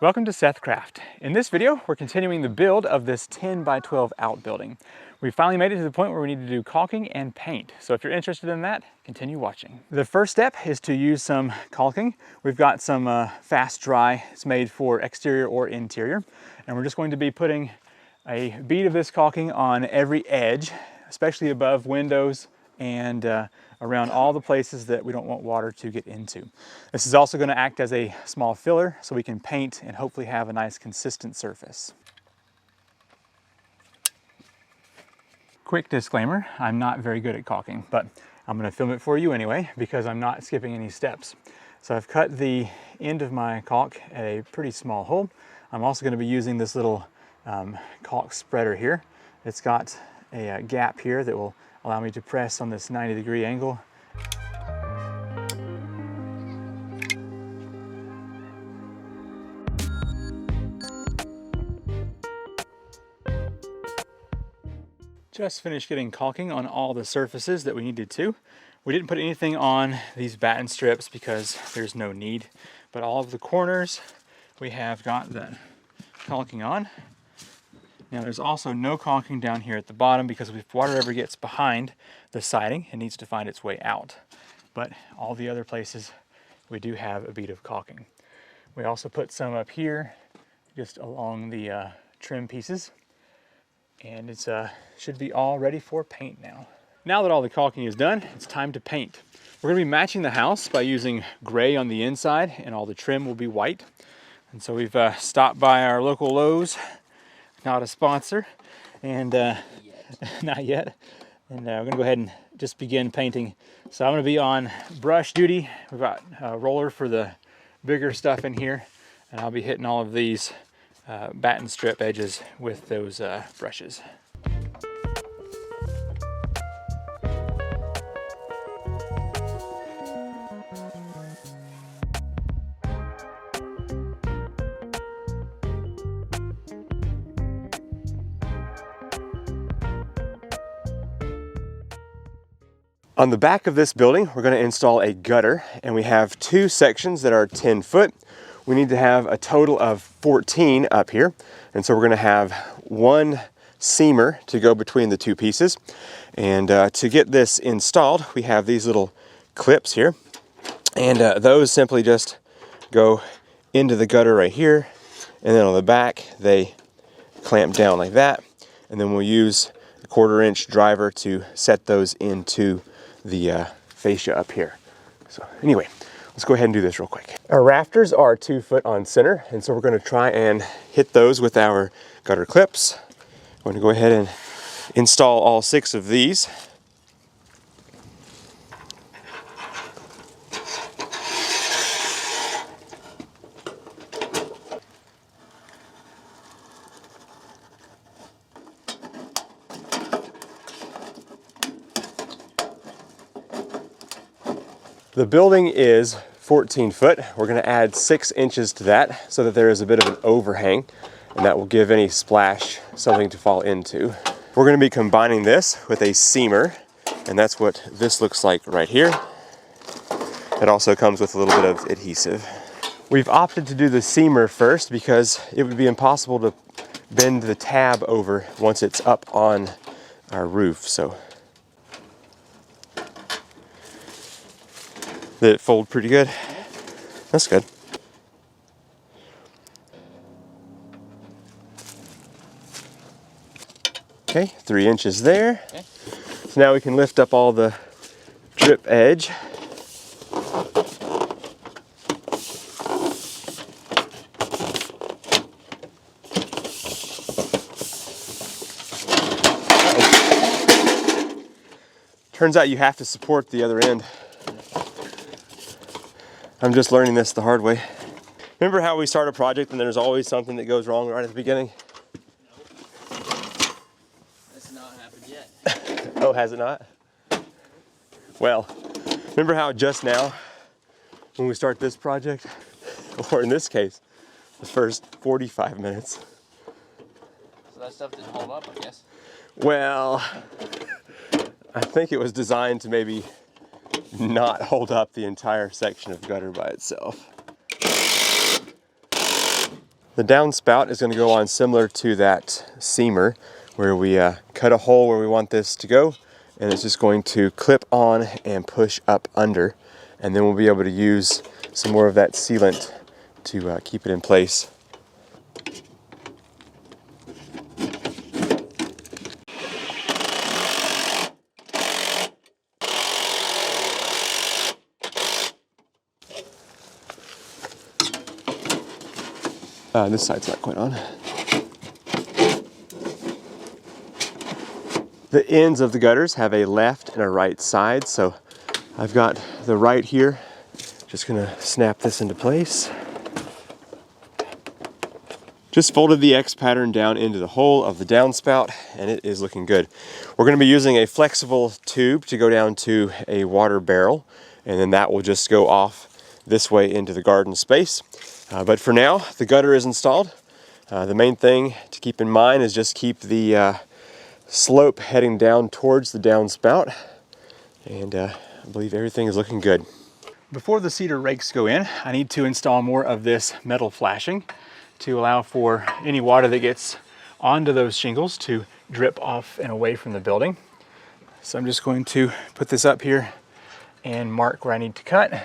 Welcome to SethCraft. In this video, we're continuing the build of this 10 by 12 outbuilding. We finally made it to the point where we need to do caulking and paint. So if you're interested in that, continue watching. The first step is to use some caulking. We've got some fast dry. It's made for exterior or interior. And we're just going to be putting a bead of this caulking on every edge, especially above windows and around all the places that we don't want water to get into. This is also going to act as a small filler so we can paint and hopefully have a nice consistent surface. Quick disclaimer, I'm not very good at caulking, but I'm going to film it for you anyway because I'm not skipping any steps. So I've cut the end of my caulk at a pretty small hole. I'm also going to be using this little caulk spreader here. It's got a gap here that will allow me to press on this 90-degree angle. Just finished getting caulking on all the surfaces that we needed to. We didn't put anything on these batten strips because there's no need, but all of the corners we have got that caulking on. Now there's also no caulking down here at the bottom because if water ever gets behind the siding, it needs to find its way out. But all the other places, we do have a bead of caulking. We also put some up here, just along the trim pieces. And it's should be all ready for paint now. Now that all the caulking is done, it's time to paint. We're gonna be matching the house by using gray on the inside and all the trim will be white. And so we've stopped by our local Lowe's, not a sponsor, and not yet. And we're gonna go ahead and just begin painting. So I'm gonna be on brush duty. We've got a roller for the bigger stuff in here, and I'll be hitting all of these batten strip edges with those brushes. On the back of this building, we're going to install a gutter, and we have two sections that are 10 foot. We need to have a total of 14 up here. And so we're going to have one seamer to go between the two pieces. And to get this installed, we have these little clips here. And those simply just go into the gutter right here. And then on the back, they clamp down like that. And then we'll use a 1/4-inch driver to set those into the fascia up here. So anyway, let's go ahead and do this real quick. Our rafters are 2 foot on center, and so we're going to try and hit those with our gutter clips. I'm going to go ahead and install all 6 of these. The building is 14 foot. We're going to add 6 inches to that so that there is a bit of an overhang, and that will give any splash something to fall into. We're going to be combining this with a seamer, and that's what this looks like right here. It also comes with a little bit of adhesive. We've opted to do the seamer first because it would be impossible to bend the tab over once it's up on our roof. So did it fold pretty good? That's good. Okay, 3 inches there. Okay. So now we can lift up all the drip edge. Turns out you have to support the other end. I'm just learning this the hard way. Remember how we start a project and there's always something that goes wrong right at the beginning? That's not happened yet. Oh, has it not? Well, remember how just now, when we start this project, or in this case, the first 45 minutes. So that stuff didn't hold up, I guess. Well, I think it was designed to maybe not hold up the entire section of gutter by itself. The downspout is going to go on similar to that seamer, where we cut a hole where we want this to go, and it's just going to clip on and push up under, and then we'll be able to use some more of that sealant to keep it in place. This side's not quite on. The ends of the gutters have a left and a right side, so I've got the right here. Just gonna snap this into place. Just folded the X pattern down into the hole of the downspout, and it is looking good. We're gonna be using a flexible tube to go down to a water barrel, and then that will just go off this way into the garden space. But for now, the gutter is installed. The main thing to keep in mind is just keep the slope heading down towards the downspout, and I believe everything is looking good. Before the cedar rakes go in, I need to install more of this metal flashing to allow for any water that gets onto those shingles to drip off and away from the building. So I'm just going to put this up here and mark where I need to cut.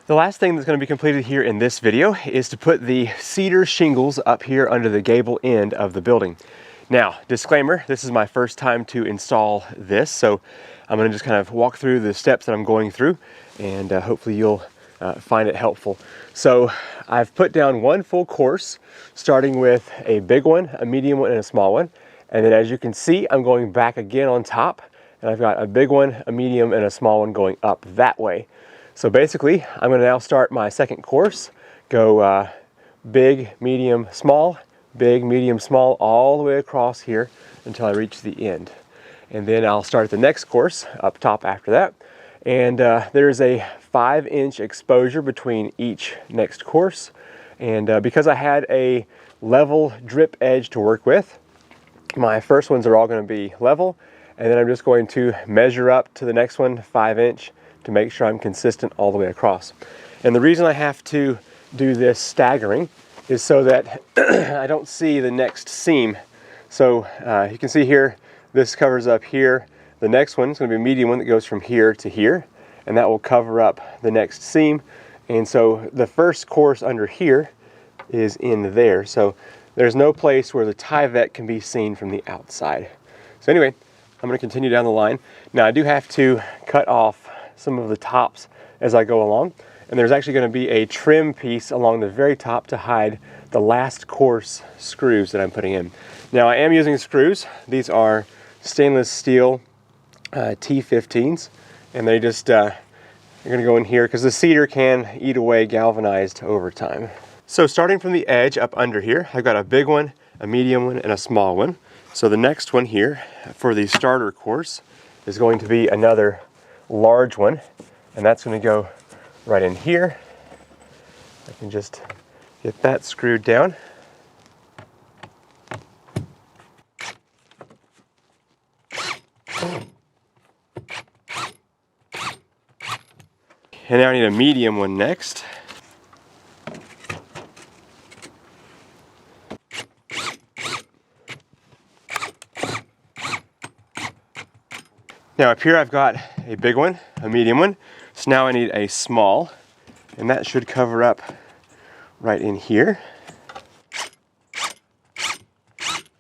The last thing that's going to be completed here in this video is to put the cedar shingles up here under the gable end of the building. Now, disclaimer, this is my first time to install this, so I'm going to just kind of walk through the steps that I'm going through, and hopefully you'll find it helpful. So I've put down one full course, starting with a big one, a medium one, and a small one. And then as you can see, I'm going back again on top, and I've got a big one, a medium, and a small one going up that way. So basically, I'm going to now start my second course, go big, medium, small, big, medium, small, all the way across here until I reach the end. And then I'll start the next course up top after that. And there's a 5-inch exposure between each next course. And because I had a level drip edge to work with, my first ones are all going to be level. And then I'm just going to measure up to the next one, 5-inch, to make sure I'm consistent all the way across. And the reason I have to do this staggering is so that I don't see the next seam. So you can see here, this covers up here. The next one is going to be a medium one that goes from here to here, and that will cover up the next seam. And so the first course under here is in there. So there's no place where the Tyvek can be seen from the outside. So anyway, I'm going to continue down the line. Now I do have to cut off some of the tops as I go along, and there's actually going to be a trim piece along the very top to hide the last course screws that I'm putting in. Now I am using screws. These are stainless steel T15s, and they just they're going to go in here because the cedar can eat away galvanized over time. So starting from the edge up under here, I've got a big one, a medium one, and a small one. So the next one here for the starter course is going to be another large one, and that's going to go right in here. I can just get that screwed down. And now I need a medium one next. Now up here I've got a big one, a medium one, so now I need a small, and that should cover up right in here.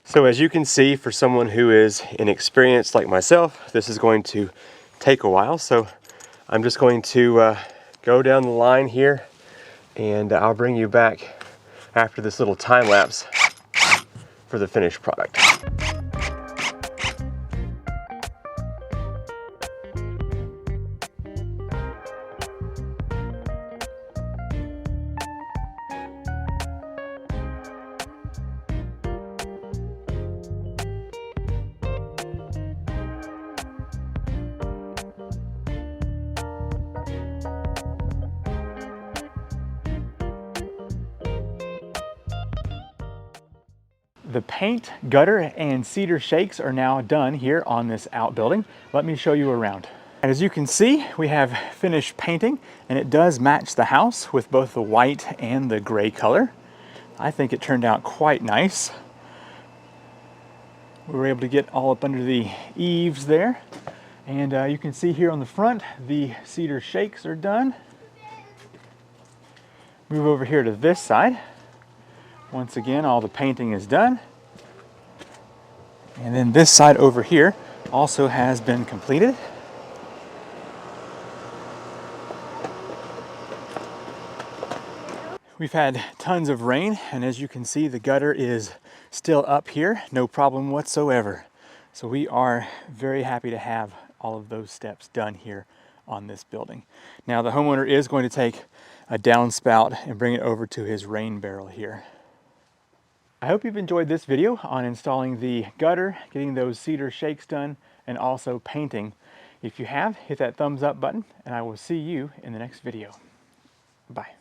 So as you can see, for someone who is inexperienced like myself, this is going to take a while, so I'm just going to go down the line here, and I'll bring you back after this little time lapse for the finished product. The paint, gutter, and cedar shakes are now done here on this outbuilding. Let me show you around. And as you can see, we have finished painting, and it does match the house with both the white and the gray color. I think it turned out quite nice. We were able to get all up under the eaves there. And you can see here on the front, the cedar shakes are done. Move over here to this side. Once again, all the painting is done. And then this side over here also has been completed. We've had tons of rain, and as you can see, the gutter is still up here, no problem whatsoever. So we are very happy to have all of those steps done here on this building. Now the homeowner is going to take a downspout and bring it over to his rain barrel here. I hope you've enjoyed this video on installing the gutter, getting those cedar shakes done, and also painting. If you have, hit that thumbs up button, and I will see you in the next video. Bye.